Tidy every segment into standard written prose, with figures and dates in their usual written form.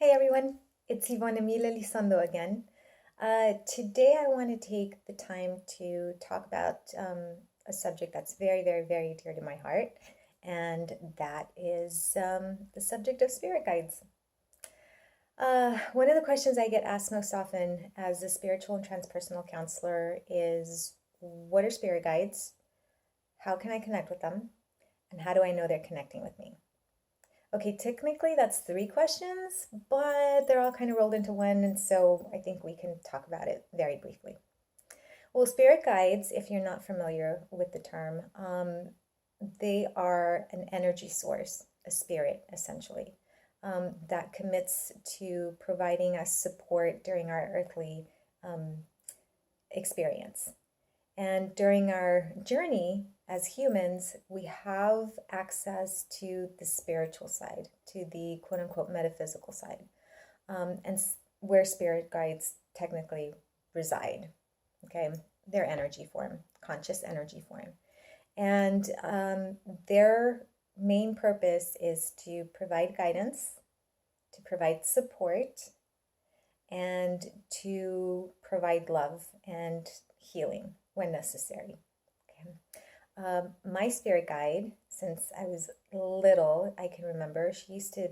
Hey everyone, it's Ivana Mila Lisondo again. Today I want to take the time to talk about a subject that's very, very, very dear to my heart, and that is the subject of spirit guides. One of the questions I get asked most often as a spiritual and transpersonal counselor is, what are spirit guides? How can I connect with them? And how do I know they're connecting with me? Okay, technically that's three questions, but they're all kind of rolled into one, and so I think we can talk about it very briefly. Well, spirit guides, if you're not familiar with the term, they are an energy source, a spirit essentially, that commits to providing us support during our earthly um, experience. And during our journey as humans, we have access to the spiritual side, to the quote unquote metaphysical side, and where spirit guides technically reside. Okay, their energy form, conscious energy form. And their main purpose is to provide guidance, to provide support, and to provide love and healing when necessary. Okay. My spirit guide, since I was little, I can remember, she used to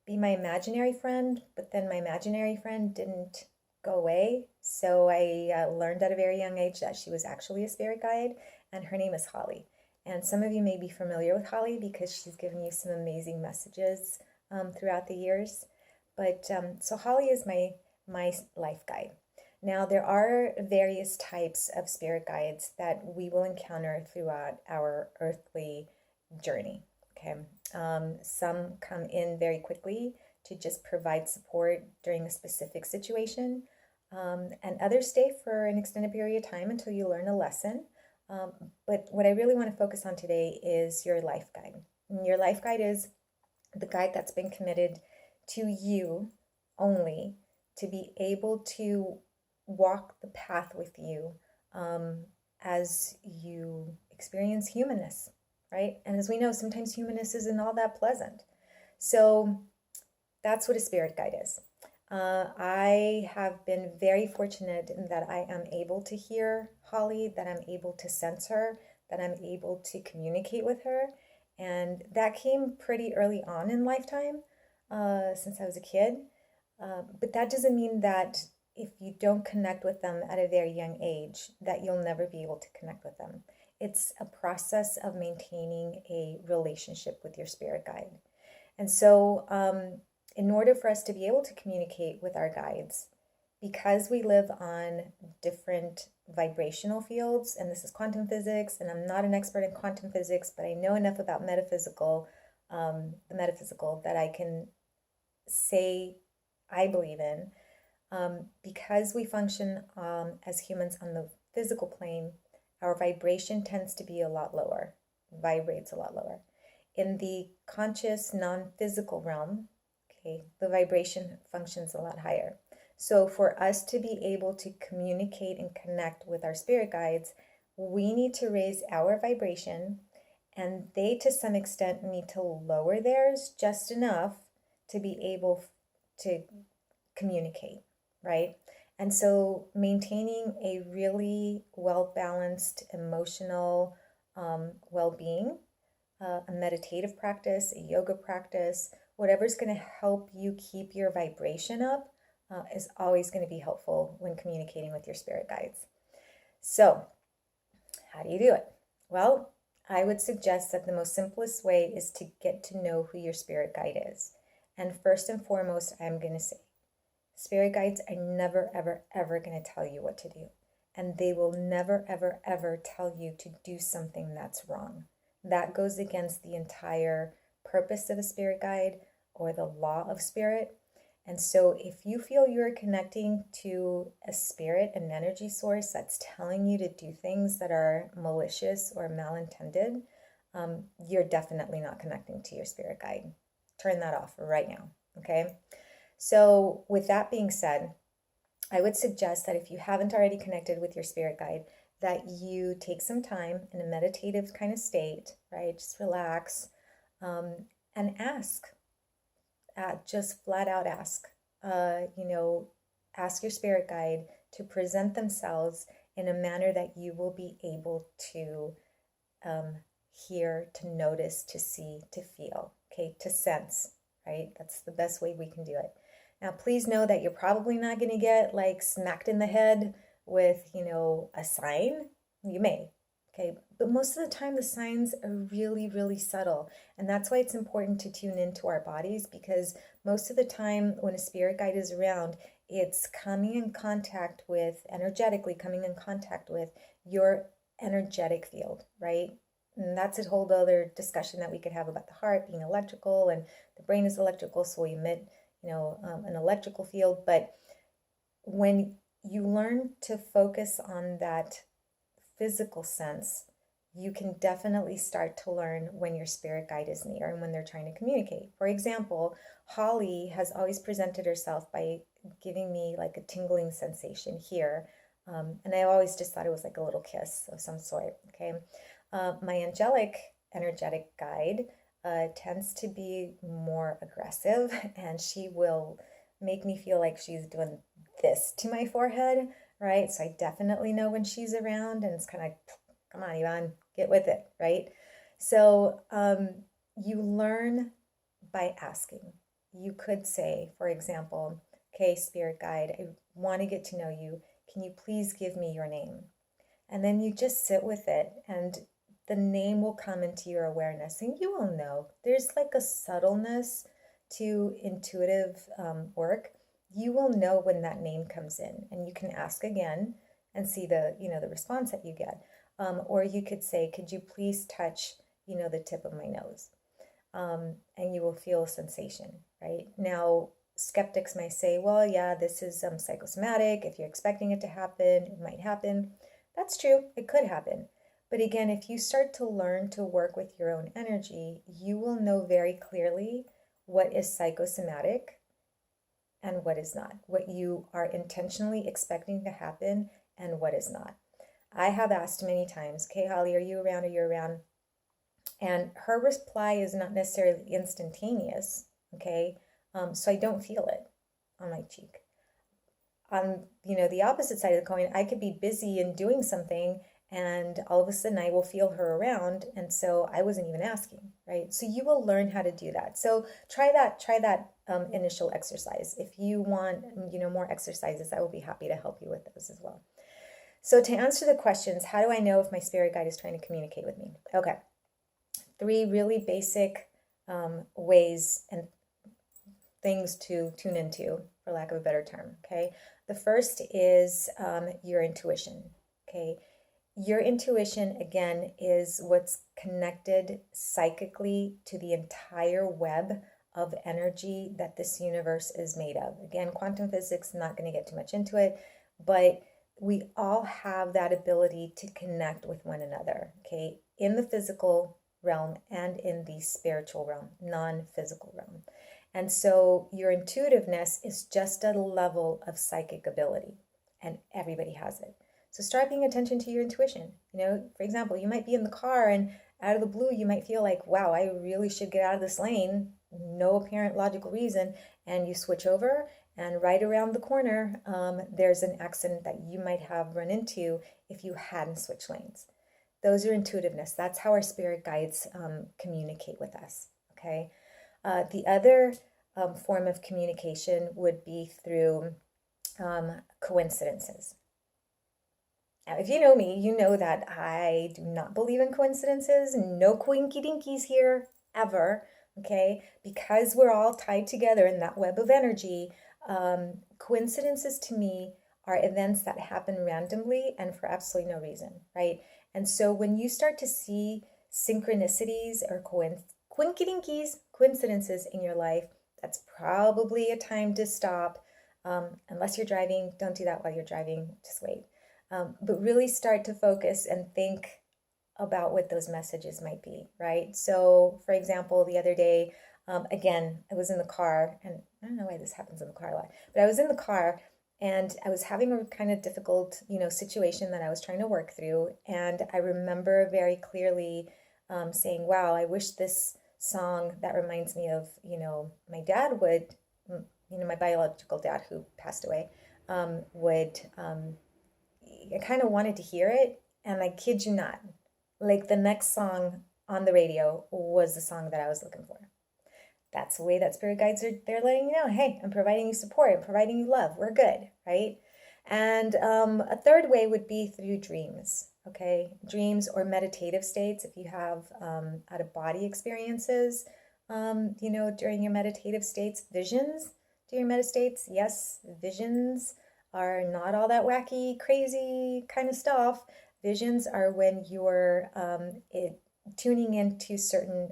be my imaginary friend, but then my imaginary friend didn't go away. So I learned at a very young age that she was actually a spirit guide, and her name is Holley. And some of you may be familiar with Holley because she's given you some amazing messages throughout the years. But so Holley is my life guide. Now, there are various types of spirit guides that we will encounter throughout our earthly journey. Okay, some come in very quickly to just provide support during a specific situation, and others stay for an extended period of time until you learn a lesson. But what I really want to focus on today is your life guide. And your life guide is the guide that's been committed to you only to be able to walk the path with you as you experience humanness, right? And as we know, sometimes humanness isn't all that pleasant. So that's what a spirit guide is. I have been very fortunate in that I am able to hear Holley, that I'm able to sense her, that I'm able to communicate with her. And that came pretty early on in lifetime, since I was a kid. But that doesn't mean that if you don't connect with them at a very young age, that you'll never be able to connect with them. It's a process of maintaining a relationship with your spirit guide. And so, in order for us to be able to communicate with our guides, because we live on different vibrational fields, and this is quantum physics, and I'm not an expert in quantum physics, but I know enough about the metaphysical that I can say I believe in. Because we function as humans on the physical plane, our vibration tends to be a lot lower, vibrates a lot lower. In the conscious, non-physical realm, okay, the vibration functions a lot higher. So for us to be able to communicate and connect with our spirit guides, we need to raise our vibration, and they to some extent need to lower theirs just enough to be able to communicate, right? And so maintaining a really well-balanced emotional well-being, a meditative practice, a yoga practice, whatever's going to help you keep your vibration up is always going to be helpful when communicating with your spirit guides. So how do you do it? Well, I would suggest that the most simplest way is to get to know who your spirit guide is. And first and foremost, I'm going to say, spirit guides are never, ever, ever going to tell you what to do. And they will never, ever, ever tell you to do something that's wrong. That goes against the entire purpose of a spirit guide or the law of spirit. And so if you feel you're connecting to a spirit, an energy source that's telling you to do things that are malicious or malintended, you're definitely not connecting to your spirit guide. Turn that off right now, okay? So with that being said, I would suggest that if you haven't already connected with your spirit guide, that you take some time in a meditative kind of state, right? Just relax and ask just flat out ask. Ask your spirit guide to present themselves in a manner that you will be able to hear, to notice, to see, to feel, okay, to sense, right? That's the best way we can do it. Now, please know that you're probably not going to get like smacked in the head with, a sign. You may, okay, but most of the time the signs are really, really subtle. And that's why it's important to tune into our bodies, because most of the time when a spirit guide is around, it's coming in contact with, energetically coming in contact with your energetic field, right? And that's a whole other discussion that we could have about the heart being electrical and the brain is electrical, so we emit, an electrical field. But when you learn to focus on that physical sense, you can definitely start to learn when your spirit guide is near and when they're trying to communicate. For example, Holley has always presented herself by giving me like a tingling sensation here. And I always just thought it was like a little kiss of some sort, okay? My angelic energetic guide tends to be more aggressive, and she will make me feel like she's doing this to my forehead, right? So I definitely know when she's around, and it's kind of, come on, Ivan, get with it, right? So you learn by asking. You could say, for example, okay, spirit guide, I want to get to know you. Can you please give me your name? And then you just sit with it, and the name will come into your awareness, and you will know. There's like a subtleness to intuitive work. You will know when that name comes in, and you can ask again and see the response that you get. Or you could say, could you please touch the tip of my nose? And you will feel a sensation, right? Now, skeptics may say, well, yeah, this is psychosomatic. If you're expecting it to happen, it might happen. That's true. It could happen. But again, if you start to learn to work with your own energy, you will know very clearly what is psychosomatic and what is not, what you are intentionally expecting to happen and what is not. I have asked many times, okay, Holley, are you around? Are you around? And her reply is not necessarily instantaneous, okay? So I don't feel it on my cheek. On, the opposite side of the coin, I could be busy and doing something, and all of a sudden I will feel her around, and so I wasn't even asking, right? So you will learn how to do that. So try that initial exercise. If you want, more exercises, I will be happy to help you with those as well. So to answer the questions, how do I know if my spirit guide is trying to communicate with me? Okay, 3 really basic ways and things to tune into, for lack of a better term, okay? The first is your intuition, okay? Your intuition, again, is what's connected psychically to the entire web of energy that this universe is made of. Again, quantum physics, I'm not going to get too much into it, but we all have that ability to connect with one another, okay? In the physical realm and in the spiritual realm, non-physical realm. And so your intuitiveness is just a level of psychic ability, and everybody has it. So start paying attention to your intuition. For example, you might be in the car and out of the blue, you might feel like, wow, I really should get out of this lane. No apparent logical reason. And you switch over, and right around the corner, there's an accident that you might have run into if you hadn't switched lanes. Those are intuitiveness. That's how our spirit guides communicate with us, okay? The other form of communication would be through coincidences. Now, if you know me, you know that I do not believe in coincidences. No quinky dinkies here, ever, okay? Because we're all tied together in that web of energy, coincidences to me are events that happen randomly and for absolutely no reason, right? And so when you start to see synchronicities or quinky dinkies, coincidences in your life, that's probably a time to stop. Unless you're driving, don't do that while you're driving, just wait. But really start to focus and think about what those messages might be, right? So, for example, the other day, again, I was in the car, and I don't know why this happens in the car a lot, but I was in the car and I was having a kind of difficult, situation that I was trying to work through. And I remember very clearly saying, wow, I wish this song that reminds me of, my dad would, my biological dad who passed away, would, I kind of wanted to hear it. And I kid you not, like the next song on the radio was the song that I was looking for. That's the way that spirit guides are. They're letting you know, hey, I'm providing you support, I'm providing you love, we're good, right? And a third way would be through dreams, okay? Dreams or meditative states. If you have out of body experiences, during your meditative states, visions during meditates, yes, visions are not all that wacky, crazy kind of stuff. Visions are when you're tuning into certain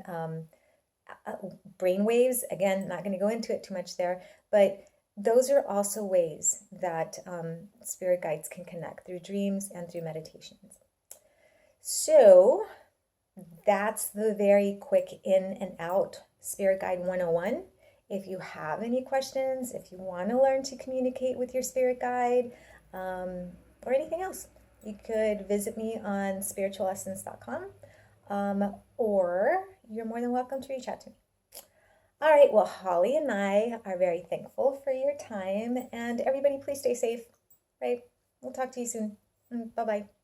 brain waves. Again, not going to go into it too much there, but those are also ways that spirit guides can connect through dreams and through meditations. So that's the very quick in and out Spirit Guide 101. If you have any questions, if you want to learn to communicate with your spirit guide, or anything else, you could visit me on spiritualessence.com, or you're more than welcome to reach out to me. All right, well, Holly and I are very thankful for your time, and everybody please stay safe, right? We'll talk to you soon. Bye-bye.